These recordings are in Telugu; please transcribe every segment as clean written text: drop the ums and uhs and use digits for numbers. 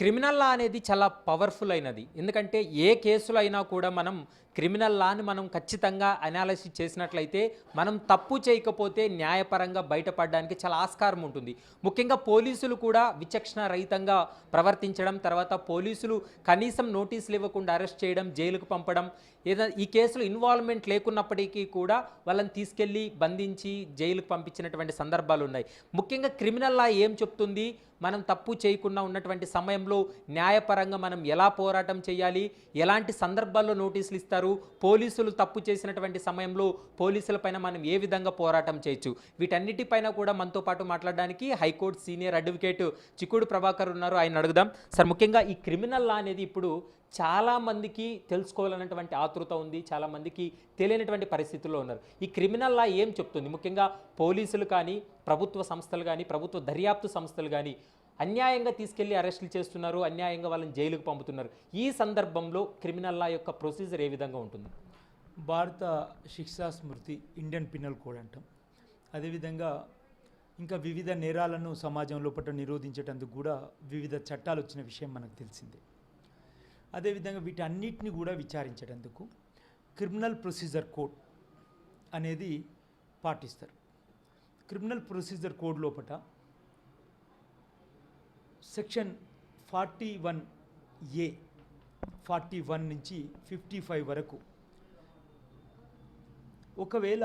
క్రిమినల్ లా అనేది చాలా పవర్ఫుల్ అయినది. ఎందుకంటే ఏ కేసులో అయినా కూడా మనం క్రిమినల్ లాని మనం ఖచ్చితంగా అనాలిసిస్ చేసినట్లయితే మనం తప్పు చేయకపోతే న్యాయపరంగా బయటపడడానికి చాలా ఆస్కారం ఉంటుంది. ముఖ్యంగా పోలీసులు కూడా విచక్షణ రహితంగా ప్రవర్తించడం, తర్వాత పోలీసులు కనీసం నోటీసులు ఇవ్వకుండా అరెస్ట్ చేయడం, జైలుకు పంపడం, ఈ కేసులో ఇన్వాల్వ్మెంట్ లేకున్నప్పటికీ కూడా వాళ్ళని తీసుకెళ్ళి బంధించి జైలుకు పంపించినటువంటి సందర్భాలు ఉన్నాయి. ముఖ్యంగా క్రిమినల్ లా ఏం చెప్తుంది, మనం తప్పు చేయకుండా ఉన్నటువంటి సమయంలో న్యాయపరంగా మనం ఎలా పోరాటం చేయాలి, ఎలాంటి సందర్భాల్లో నోటీసులు ఇస్తారు, పోలీసులు తప్పు చేసినటువంటి సమయంలో పోలీసులపైన మనం ఏ విధంగా పోరాటం చేయొచ్చు, వీటన్నిటిపైన కూడా మనతో పాటు మాట్లాడడానికి హైకోర్టు సీనియర్ అడ్వకేట్ చిక్కుడు ప్రభాకర్ ఉన్నారు. ఆయన అడుగుదాం. సార్, ముఖ్యంగా ఈ క్రిమినల్ లా అనేది ఇప్పుడు చాలామందికి తెలుసుకోవాలన్నటువంటి ఆతృత ఉంది, చాలామందికి తెలియనటువంటి పరిస్థితుల్లో ఉన్నారు. ఈ క్రిమినల్ లా ఏం చెప్తుంది? ముఖ్యంగా పోలీసులు కానీ, ప్రభుత్వ సంస్థలు కానీ, ప్రభుత్వ దర్యాప్తు సంస్థలు కానీ అన్యాయంగా తీసుకెళ్లి అరెస్టులు చేస్తున్నారు, అన్యాయంగా వాళ్ళని జైలుకు పంపుతున్నారు. ఈ సందర్భంలో క్రిమినల్ లా యొక్క ప్రొసీజర్ ఏ విధంగా ఉంటుంది? భారత శిక్షా స్మృతి, ఇండియన్ పినల్ కోడ్ అంటాం. అదేవిధంగా ఇంకా వివిధ నేరాలను సమాజం లోపల నిరోధించేటందుకు కూడా వివిధ చట్టాలు వచ్చిన విషయం మనకు తెలిసిందే. అదేవిధంగా వీటన్నిటిని కూడా విచారించేటందుకు క్రిమినల్ ప్రొసీజర్ కోడ్ అనేది పాటిస్తారు. క్రిమినల్ ప్రొసీజర్ కోడ్ లోపల సెక్షన్ 41A 41 నుంచి 55 వరకు ఒకవేళ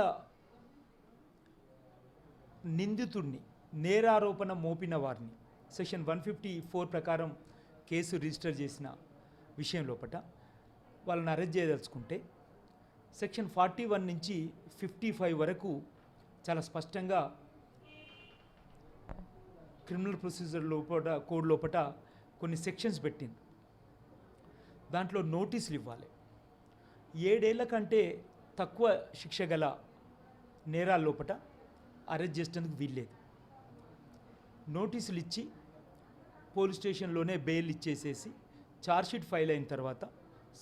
నిందితుడిని, నేరారోపణ మోపిన వారిని సెక్షన్ 154 ప్రకారం కేసు రిజిస్టర్ చేసిన విషయం లోపల వాళ్ళని అరెస్ట్ చేయదలుచుకుంటే సెక్షన్ 41 నుంచి 55 వరకు చాలా స్పష్టంగా క్రిమినల్ ప్రొసీజర్ లోపల కోడ్ లోపల కొన్ని సెక్షన్స్ పెట్టింది. దాంట్లో నోటీసులు ఇవ్వాలి. 7 ఏళ్ల కంటే తక్కువ శిక్ష గల నేరాల లోపల అరెస్ట్ చేసేందుకు వీల్లేదు. నోటీసులు ఇచ్చి పోలీస్ స్టేషన్లోనే బెయిల్ ఇచ్చేసేసి ఛార్జ్షీట్ ఫైల్ అయిన తర్వాత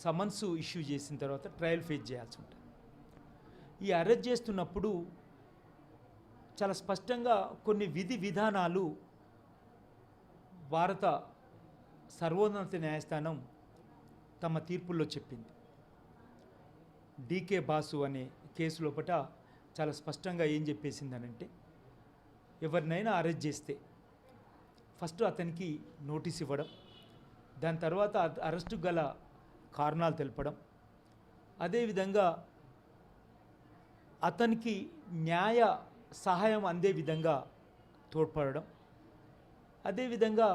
సమన్స్ ఇష్యూ చేసిన తర్వాత ట్రయల్ ఫేస్ చేయాల్సి ఉంటుంది. ఈ అరెస్ట్ చేస్తున్నప్పుడు చాలా స్పష్టంగా కొన్ని విధి విధానాలు భారత సర్వోన్నత న్యాయస్థానం తమ తీర్పుల్లో చెప్పింది. డీకే బాసు అనే కేసు లోపల చాలా స్పష్టంగా ఏం చెప్పేసిందనంటే, ఎవరినైనా అరెస్ట్ చేస్తే ఫస్ట్ అతనికి నోటీస్ ఇవ్వడం, దాని తర్వాత అరెస్టు గల కారణాలు తెలపడం, అదేవిధంగా అతనికి న్యాయ సహాయం అందే విధంగా తోడ్పడడం, అదేవిధంగా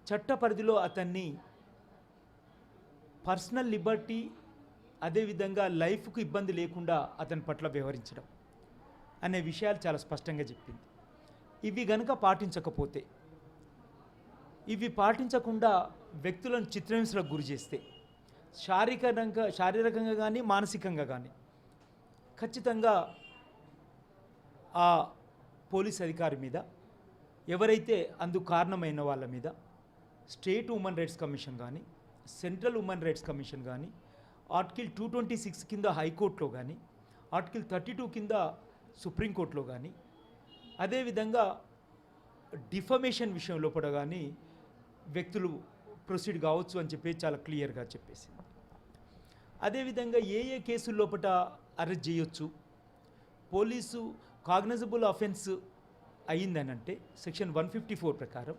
చట్ట పరిధిలో అతన్ని పర్సనల్ లిబర్టీ, అదేవిధంగా లైఫ్కు ఇబ్బంది లేకుండా అతని పట్ల వ్యవహరించడం అనే విషయాలు చాలా స్పష్టంగా చెప్పింది. ఇవి గనుక పాటించకపోతే, ఇవి పాటించకుండా వ్యక్తులను చిత్రహింసలకు గురి చేస్తే శారీరకంగా కానీ మానసికంగా కానీ ఖచ్చితంగా ఆ పోలీస్ అధికారి మీద, ఎవరైతే అందుకు కారణమైన వాళ్ళ మీద స్టేట్ ఉమెన్ రైట్స్ కమిషన్ కానీ, సెంట్రల్ ఉమెన్ రైట్స్ కమిషన్ కానీ, ఆర్టికల్ 226 కింద హైకోర్టులో కానీ, ఆర్టికల్ 32 కింద సుప్రీంకోర్టులో కానీ, అదేవిధంగా డిఫమేషన్ విషయం లోపల కానీ వ్యక్తులు ప్రొసీడ్ కావచ్చు అని చెప్పి చాలా క్లియర్గా చెప్పేసింది. అదేవిధంగా ఏ ఏ కేసుల లోపల అరెస్ట్ చేయొచ్చు, పోలీసు కాగ్నిజబుల్ అఫెన్స్ అయ్యిందనంటే సెక్షన్ 154 ప్రకారం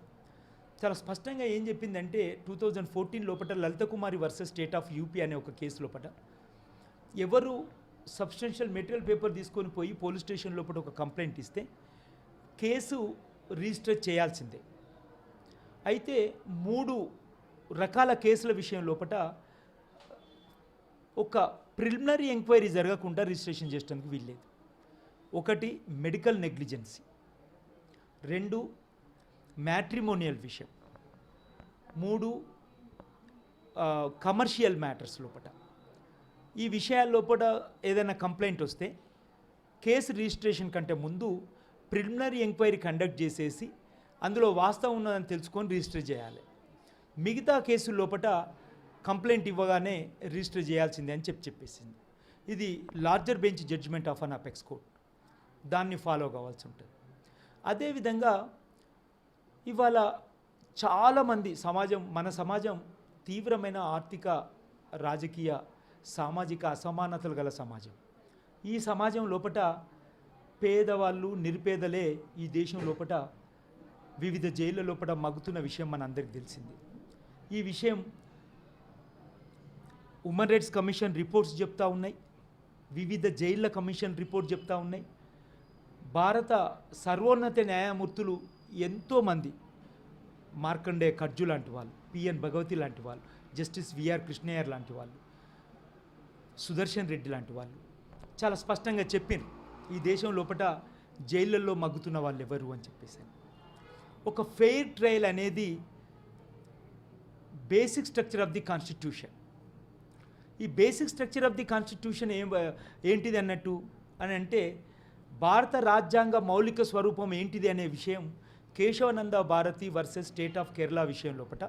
చాలా స్పష్టంగా ఏం చెప్పిందంటే, 2014 లోపల లలిత కుమారి వర్సెస్ స్టేట్ ఆఫ్ యూపీ అనే ఒక కేసు లోపల ఎవరు సబ్స్టెన్షియల్ మెటీరియల్ పేపర్ తీసుకొని పోయి పోలీస్ స్టేషన్ లోపల ఒక కంప్లైంట్ ఇస్తే కేసు రిజిస్టర్ చేయాల్సిందే. అయితే 3 రకాల కేసుల విషయం లోపల ఒక ప్రిలిమినరీ ఎంక్వైరీ జరగకుండా రిజిస్ట్రేషన్ చేసేందుకు వీల్లేదు. 1 మెడికల్ నెగ్లిజెన్సీ, 2 మ్యాట్రిమోనియల్ విషయం, 3 కమర్షియల్ మ్యాటర్స్ లోపల. ఈ విషయాల లోపల ఏదైనా కంప్లైంట్ వస్తే కేసు రిజిస్ట్రేషన్ కంటే ముందు ప్రిలిమినరీ ఎంక్వైరీ కండక్ట్ చేసేసి అందులో వాస్తవం ఉన్నదని తెలుసుకొని రిజిస్టర్ చేయాలి. మిగతా కేసుల లోపల కంప్లైంట్ ఇవ్వగానే రిజిస్టర్ చేయాల్సిందే అని చెప్పేసింది. ఇది larger bench judgement of an apex court, దాన్ని ఫాలో కావాల్సి ఉంటుంది. అదేవిధంగా ఇవాళ చాలామంది మన సమాజం తీవ్రమైన ఆర్థిక రాజకీయ సామాజిక అసమానతలు గల సమాజం. ఈ సమాజం లోపట పేదవాళ్ళు నిరుపేదలే ఈ దేశం లోపట వివిధ జైళ్ళ లోపల మగ్గుతున్న విషయం మనందరికీ తెలిసింది. ఈ విషయం హ్యూమన్ రైట్స్ కమిషన్ రిపోర్ట్స్ చెప్తా ఉన్నాయి, వివిధ జైళ్ళ కమిషన్ రిపోర్ట్ చెప్తా ఉన్నాయి. భారత సర్వోన్నత న్యాయమూర్తులు ఎంతోమంది, మార్కండే కర్జు లాంటి వాళ్ళు, పిఎన్ భగవతి లాంటి వాళ్ళు, జస్టిస్ విఆర్ కృష్ణయ్యర్ లాంటి వాళ్ళు, సుదర్శన్ రెడ్డి లాంటి వాళ్ళు చాలా స్పష్టంగా చెప్పారు ఈ దేశం లోపల జైళ్ళల్లో మగ్గుతున్న వాళ్ళు ఎవరు అని చెప్పేసి. ఒక ఫెయిర్ ట్రయల్ అనేది basic structure of the constitution. ఈ basic structure of the constitution ఏంటిది అన్నట్టు అని అంటే, భారత రాజ్యాంగ మౌలిక స్వరూపం ఏంటిది అనే విషయం Kesavananda Bharati versus state of Kerala విషయం లోపల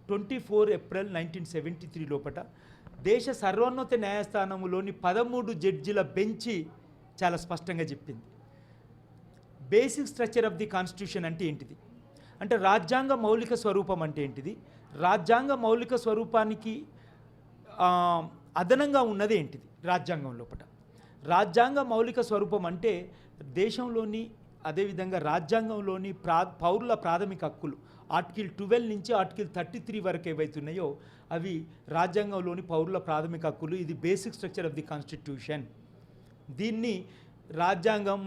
24 ఏప్రిల్ 1973 లోపల దేశ సర్వోన్నత న్యాయస్థానంలోని 13 జడ్జిల బెంచి చాలా స్పష్టంగా చెప్పింది. Basic structure of the constitution అంటే ఏంటిది, అంటే రాజ్యాంగ మౌలిక స్వరూపం అంటే ఏంటిది, రాజ్యాంగ మౌలిక స్వరూపానికి అదనంగా ఉన్నది ఏంటిది రాజ్యాంగం లోపల. రాజ్యాంగ మౌలిక స్వరూపం అంటే దేశంలోని అదేవిధంగా రాజ్యాంగంలోని పౌరుల ప్రాథమిక హక్కులు ఆర్టికల్ 12 నుంచి ఆర్టికల్ 33 వరకు ఏవైతున్నాయో అవి రాజ్యాంగంలోని పౌరుల ప్రాథమిక హక్కులు. ఇది basic structure of the constitution. దీన్ని రాజ్యాంగం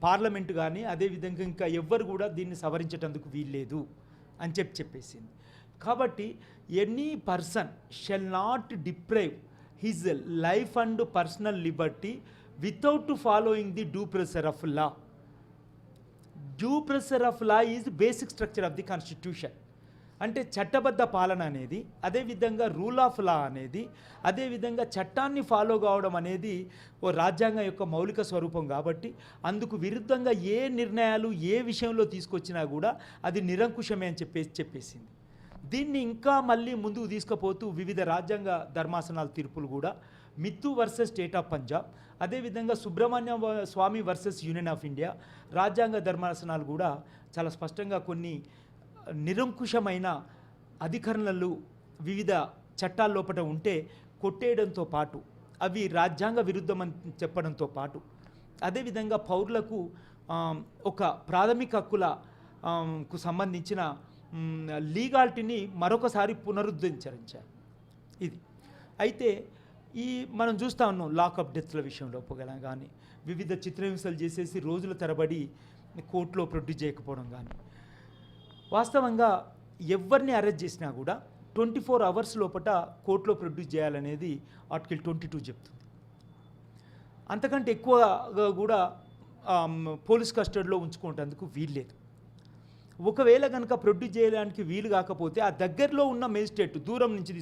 పార్లమెంటు కానీ అదేవిధంగా ఇంకా ఎవ్వరు కూడా దీన్ని సవరించేటందుకు వీల్లేదు అని చెప్పేసింది. కాబట్టి any person shall not deprive his life and personal Liberty without following the due pressure of law. Due pressure of law is basic structure of the constitution. అంటే చట్టబద్ధ పాలన అనేది, అదేవిధంగా రూల్ ఆఫ్ లా అనేది, అదేవిధంగా చట్టాన్ని ఫాలో కావడం అనేది ఓ రాజ్యాంగం యొక్క మౌలిక స్వరూపం. కాబట్టి అందుకు విరుద్ధంగా ఏ నిర్ణయాలు ఏ విషయంలో తీసుకొచ్చినా కూడా అది నిరంకుశమే అని చెప్పేసింది. దీన్ని ఇంకా మళ్ళీ ముందుకు తీసుకుపోతూ వివిధ రాజ్యాంగ ధర్మాసనాల తీర్పులు కూడా, myth versus state of Punjab, అదేవిధంగా సుబ్రహ్మణ్య స్వామి వర్సెస్ యూనియన్ ఆఫ్ ఇండియా రాజ్యాంగ ధర్మాసనాలు కూడా చాలా స్పష్టంగా కొన్ని నిరంకుశమైన అధికరణలు వివిధ చట్టాల లోపల ఉంటే కొట్టేయడంతో పాటు అవి రాజ్యాంగ విరుద్ధమని చెప్పడంతో పాటు అదేవిధంగా పౌరులకు ఒక ప్రాథమిక హక్కులకు సంబంధించిన లీగాలిటీని మరొకసారి పునరుద్ధరించారు ఇది. అయితే మనం చూస్తూ ఉన్నాం లాకప్ డెత్ల విషయంలో కానీ వివిధ చిత్రహింసలు చేసేసి రోజుల తరబడి కోర్టులో ప్రొడ్యూస్ చేయకపోవడం కానీ, వాస్తవంగా ఎవరిని అరెస్ట్ చేసినా కూడా 24 అవర్స్ లోపల కోర్టులో ప్రొడ్యూస్ చేయాలనేది ఆర్టికల్ 22 చెప్తుంది. అంతకంటే ఎక్కువగా కూడా పోలీస్ కస్టడీలో ఉంచుకోవడానికి వీల్లేదు. ఒకవేళ కనుక ప్రొడ్యూస్ చేయడానికి వీలు కాకపోతే ఆ దగ్గరలో ఉన్న మేజిస్ట్రేట్, దూరం నుంచి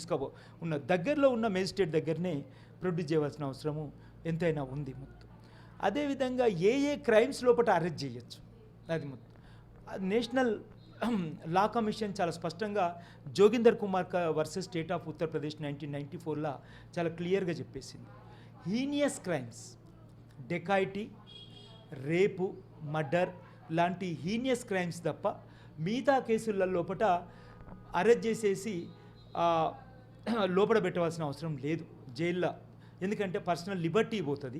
ఉన్న దగ్గరలో ఉన్న మేజిస్ట్రేట్ దగ్గరనే ప్రొడ్యూస్ చేయవలసిన అవసరము ఎంతైనా ఉంది మొత్తం. అదేవిధంగా ఏ క్రైమ్స్ లోపల అరెస్ట్ చేయొచ్చు అది మొత్తం నేషనల్ లా కమిషన్ చాలా స్పష్టంగా Joginder Kumar versus state of Uttar Pradesh 1994లా చాలా క్లియర్గా చెప్పేసింది. Heinous crimes, dacoity, rape, murder లాంటి హీనియస్ క్రైమ్స్ తప్ప మిగతా కేసుల లోపల అరెస్ట్ చేసేసి లోపల పెట్టవలసిన అవసరం లేదు జైల్లో. ఎందుకంటే పర్సనల్ లిబర్టీ పోతుంది,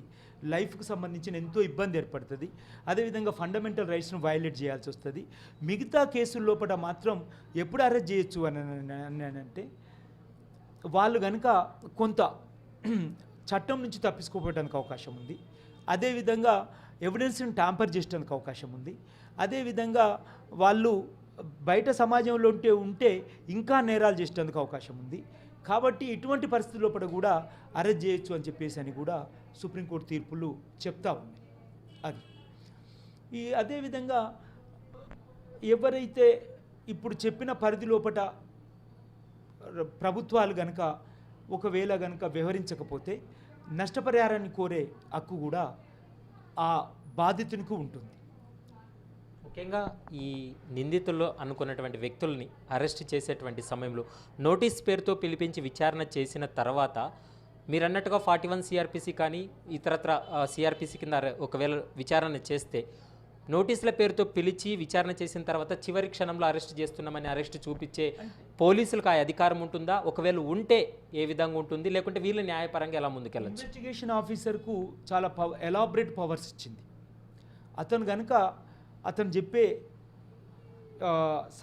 లైఫ్కి సంబంధించిన ఎంతో ఇబ్బంది ఏర్పడుతుంది, అదేవిధంగా ఫండమెంటల్ రైట్స్ను వయలేట్ చేయాల్సి వస్తుంది. మిగతా కేసుల లోపల మాత్రం ఎప్పుడు అరెస్ట్ చేయొచ్చు అని అంటే వాళ్ళు కనుక కొంత చట్టం నుంచి తప్పించుకోవడానికి అవకాశం ఉంది, అదేవిధంగా ఎవిడెన్స్ని ట్యాంపర్ చేయడానికి అవకాశం ఉంది, అదేవిధంగా వాళ్ళు బయట సమాజంలో ఉంటే ఇంకా నేరాలు చేసేందుకు అవకాశం ఉంది. కాబట్టి ఇటువంటి పరిస్థితుల్లో కూడా అరెస్ట్ చేయొచ్చు అని చెప్పేసి అని కూడా సుప్రీంకోర్టు తీర్పులు చెప్తా ఉన్నాయి. అది అదేవిధంగా ఎవరైతే ఇప్పుడు చెప్పిన పరిధి లోపల ప్రభుత్వాలు కనుక ఒకవేళ కనుక వ్యవహరించకపోతే నష్టపరిహారాన్ని కోరే హక్కు కూడా ఆ బాధితునికి ఉంటుంది. ముఖ్యంగా ఈ నిందితుల్లో అనుకున్నటువంటి వ్యక్తుల్ని అరెస్ట్ చేసేటువంటి సమయంలో నోటీస్ పేరుతో పిలిపించి విచారణ చేసిన తర్వాత మీరు అన్నట్టుగా 41 సిఆర్పిసి కానీ ఇతరత్ర సిఆర్పిసి కింద ఒకవేళ విచారణ చేస్తే నోటీసుల పేరుతో పిలిచి విచారణ చేసిన తర్వాత చివరి క్షణంలో అరెస్ట్ చేస్తున్నామని అరెస్ట్ చూపించే పోలీసులకు ఆ అధికారం ఉంటుందా? ఒకవేళ ఉంటే ఏ విధంగా ఉంటుంది, లేకుంటే వీళ్ళు న్యాయపరంగా ఎలా ముందుకెళ్ళచ్చు? ఇన్వెస్టిగేషన్ ఆఫీసర్కు చాలా ఎలాబరేట్ పవర్స్ ఇచ్చింది. అతను కనుక అతను చెప్పే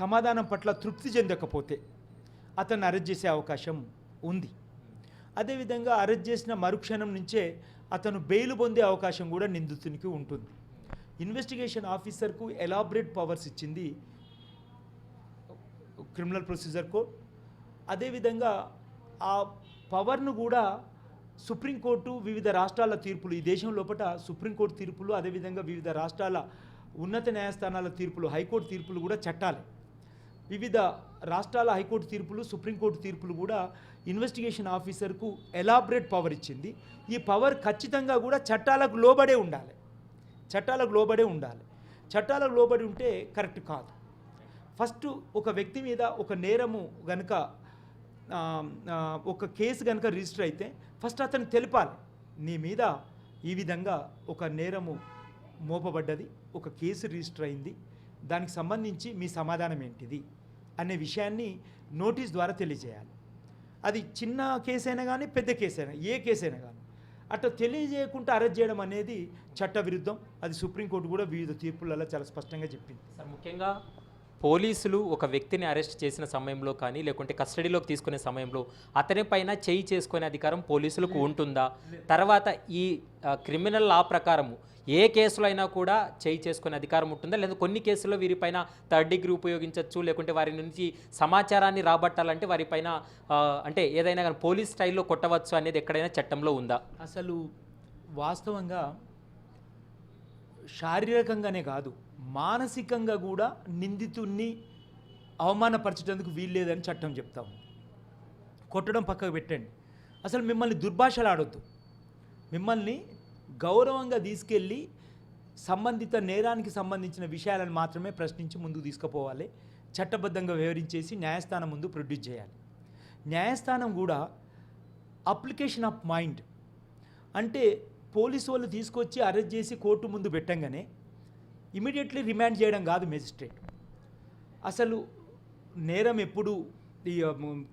సమాధానం పట్ల తృప్తి చెందకపోతే అతన్ని అరెస్ట్ చేసే అవకాశం ఉంది. అదేవిధంగా అరెస్ట్ చేసిన మరుక్షణం నుంచే అతను బెయిల్ పొందే అవకాశం కూడా నిందితునికి ఉంటుంది. ఇన్వెస్టిగేషన్ ఆఫీసర్కు ఎలాబరేట్ పవర్స్ ఇచ్చింది క్రిమినల్ ప్రొసీజర్ కోడ్. అదేవిధంగా ఆ పవర్ను కూడా సుప్రీంకోర్టు, వివిధ రాష్ట్రాల తీర్పులు, ఈ దేశం లోపల సుప్రీంకోర్టు తీర్పులు, అదేవిధంగా వివిధ రాష్ట్రాల ఉన్నత న్యాయస్థానాల తీర్పులు, హైకోర్టు తీర్పులు కూడా చట్టాలి. వివిధ రాష్ట్రాల హైకోర్టు తీర్పులు, సుప్రీంకోర్టు తీర్పులు కూడా ఇన్వెస్టిగేషన్ ఆఫీసర్కు ఎలాబరేట్ పవర్ ఇచ్చింది. ఈ పవర్ ఖచ్చితంగా కూడా చట్టాలకు లోబడే ఉండాలి. చట్టాలకు లోబడి ఉంటే కరెక్ట్ కాదు. ఫస్ట్ ఒక వ్యక్తి మీద ఒక నేరము గనుక ఒక కేసు కనుక రిజిస్టర్ అయితే ఫస్ట్ అతను తెలిపాలి, నీ మీద ఈ విధంగా ఒక నేరము మోపబడ్డది, ఒక కేసు రిజిస్టర్ అయింది, దానికి సంబంధించి మీ సమాధానం ఏంటిది అనే విషయాన్ని నోటీస్ ద్వారా తెలియజేయాలి. అది చిన్న కేసైనా కానీ పెద్ద కేసైనా, ఏ కేసైనా కానీ అట్లా తెలియజేయకుండా అరెస్ట్ చేయడం అనేది చట్టవిరుద్ధం. అది సుప్రీంకోర్టు కూడా వివిధ తీర్పులలో చాలా స్పష్టంగా చెప్పింది. సార్, ముఖ్యంగా పోలీసులు ఒక వ్యక్తిని అరెస్ట్ చేసిన సమయంలో కానీ, లేకుంటే కస్టడీలోకి తీసుకునే సమయంలో అతని పైన చేయి చేసుకునే అధికారం పోలీసులకు ఉంటుందా? తర్వాత ఈ క్రిమినల్ లా ప్రకారము ఏ కేసులో అయినా కూడా చేయి చేసుకునే అధికారం ఉంటుందా? లేదా కొన్ని కేసుల్లో వీరిపైన థర్డ్ డిగ్రీ ఉపయోగించవచ్చు, లేకుంటే వారి నుంచి సమాచారాన్ని రాబట్టాలంటే వారిపైన అంటే ఏదైనా కానీ పోలీస్ స్టైల్లో కొట్టవచ్చు అనేది ఎక్కడైనా చట్టంలో ఉందా? అసలు వాస్తవంగా శారీరకంగానే కాదు, మానసికంగా కూడా నిందితుడిని అవమానపరచడానికి వీల్లేదని చట్టం చెప్తా ఉంది. కొట్టడం పక్కకు పెట్టండి, అసలు మిమ్మల్ని దుర్భాషలాడొద్దు. మిమ్మల్ని గౌరవంగా తీసుకెళ్ళి సంబంధిత నేరానికి సంబంధించిన విషయాలను మాత్రమే ప్రశ్నించి ముందుకు తీసుకుపోవాలి. చట్టబద్ధంగా వ్యవహరించేసి న్యాయస్థానం ముందు ప్రొడ్యూస్ చేయాలి. న్యాయస్థానం కూడా అప్లికేషన్ ఆఫ్ మైండ్ అంటే పోలీసు వాళ్ళు తీసుకొచ్చి అరెస్ట్ చేసి కోర్టు ముందు పెట్టంగానే ఇమీడియట్లీ రిమాండ్ చేయడం కాదు మేజిస్ట్రేట్. అసలు నేరం ఎప్పుడు, ఈ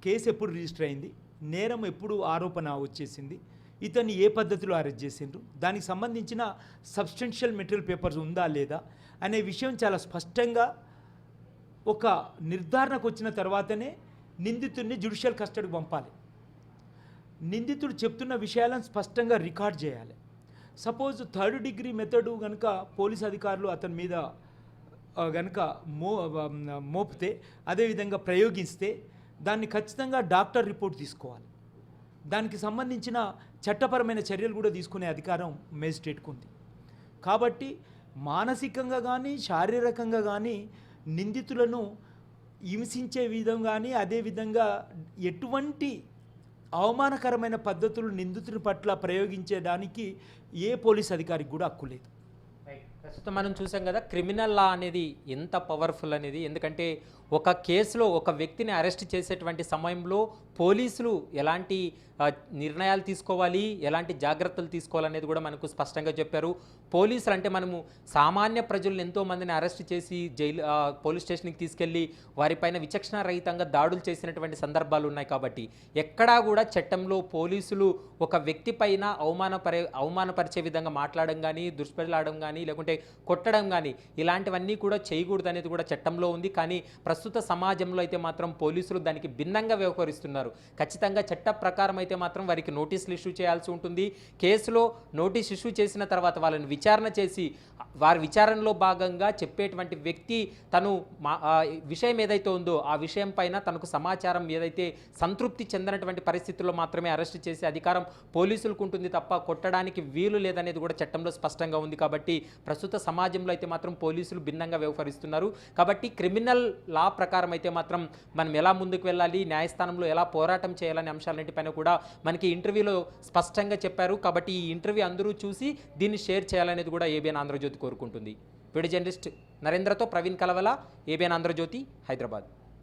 కేసు ఎప్పుడు రిజిస్టర్ అయింది, నేరం ఎప్పుడు ఆరోపణ వచ్చేసింది, ఇతన్ని ఏ పద్ధతిలో అరెస్ట్ చేసిండ్రు, దానికి సంబంధించిన సబ్స్టెన్షియల్ మెటీరియల్ పేపర్స్ ఉందా లేదా అనే విషయం చాలా స్పష్టంగా ఒక నిర్ధారణకు వచ్చిన తర్వాతనే నిందితుడిని జ్యుడిషియల్ కస్టడీకి పంపాలి. నిందితుడు చెప్తున్న విషయాలను స్పష్టంగా రికార్డ్ చేయాలి. సపోజ్ థర్డ్ డిగ్రీ మెథడు కనుక పోలీస్ అధికారులు అతని మీద కనుక మోపితే, అదేవిధంగా ప్రయోగిస్తే దాన్ని ఖచ్చితంగా డాక్టర్ రిపోర్ట్ తీసుకోవాలి. దానికి సంబంధించిన చట్టపరమైన చర్యలు కూడా తీసుకునే అధికారం మేజిస్ట్రేట్కు ఉంది. కాబట్టి మానసికంగా కానీ శారీరకంగా కానీ నిందితులను హింసించే విధం కానీ, అదేవిధంగా ఎటువంటి అవమానకరమైన పద్ధతులు నిందితుని పట్ల ప్రయోగించేదానికి ఏ పోలీస్ అధికారికి కూడా హక్కు లేదు. ప్రస్తుతం మనం చూసాం కదా క్రిమినల్ లా అనేది ఎంత పవర్ఫుల్ అనేది. ఎందుకంటే ఒక కేసులో ఒక వ్యక్తిని అరెస్ట్ చేసేటువంటి సమయంలో పోలీసులు ఎలాంటి నిర్ణయాలు తీసుకోవాలి, ఎలాంటి జాగ్రత్తలు తీసుకోవాలనేది కూడా మనకు స్పష్టంగా చెప్పారు. పోలీసులు అంటే మనము సామాన్య ప్రజలను ఎంతోమందిని అరెస్ట్ చేసి పోలీస్ స్టేషన్కి తీసుకెళ్ళి వారిపైన విచక్షణ రహితంగా దాడులు చేసినటువంటి సందర్భాలు ఉన్నాయి. కాబట్టి ఎక్కడా కూడా చట్టంలో పోలీసులు ఒక వ్యక్తి పైన అవమానపరిచే విధంగా మాట్లాడడం కానీ, దుష్ప్రలాడడం కానీ, లేకుంటే కొట్టడం కానీ ఇలాంటివన్నీ కూడా చేయకూడదు అనేది కూడా చట్టంలో ఉంది. కానీ ప్రస్తుత సమాజంలో అయితే మాత్రం పోలీసులు దానికి భిన్నంగా వ్యవహరిస్తున్నారు. ఖచ్చితంగా చట్ట ప్రకారం అయితే మాత్రం వారికి నోటీసులు ఇష్యూ చేయాల్సి ఉంటుంది. కేసులో నోటీస్ ఇష్యూ చేసిన తర్వాత వాళ్ళని విచారణ చేసి వారి విచారణలో భాగంగా చెప్పేటువంటి వ్యక్తి తను విషయం ఏదైతే ఉందో ఆ విషయం పైన తనకు సమాచారం ఏదైతే సంతృప్తి చెందినటువంటి పరిస్థితుల్లో మాత్రమే అరెస్ట్ చేసే అధికారం పోలీసులకు ఉంటుంది తప్ప కొట్టడానికి వీలు లేదనేది కూడా చట్టంలో స్పష్టంగా ఉంది. కాబట్టి ప్రస్తుత సమాజంలో అయితే మాత్రం పోలీసులు భిన్నంగా వ్యవహరిస్తున్నారు. కాబట్టి క్రిమినల్ లా ప్రకారం అయితే మాత్రం మనం ఎలా ముందుకు వెళ్ళాలి, న్యాయస్థానంలో ఎలా పోరాటం చేయాలనే అంశాలన్నిటిపైన కూడా మనకి ఇంటర్వ్యూలో స్పష్టంగా చెప్పారు. కాబట్టి ఈ ఇంటర్వ్యూ అందరూ చూసి దీన్ని షేర్ చేయాలనేది కూడా ఏబిఎన్ ఆంధ్రజ్యోతి కోరుకుంటుంది. వీడియో జర్నలిస్ట్ నరేంద్రతో ప్రవీణ్ కలవల, ఏబిఎన్ ఆంధ్రజ్యోతి, హైదరాబాద్.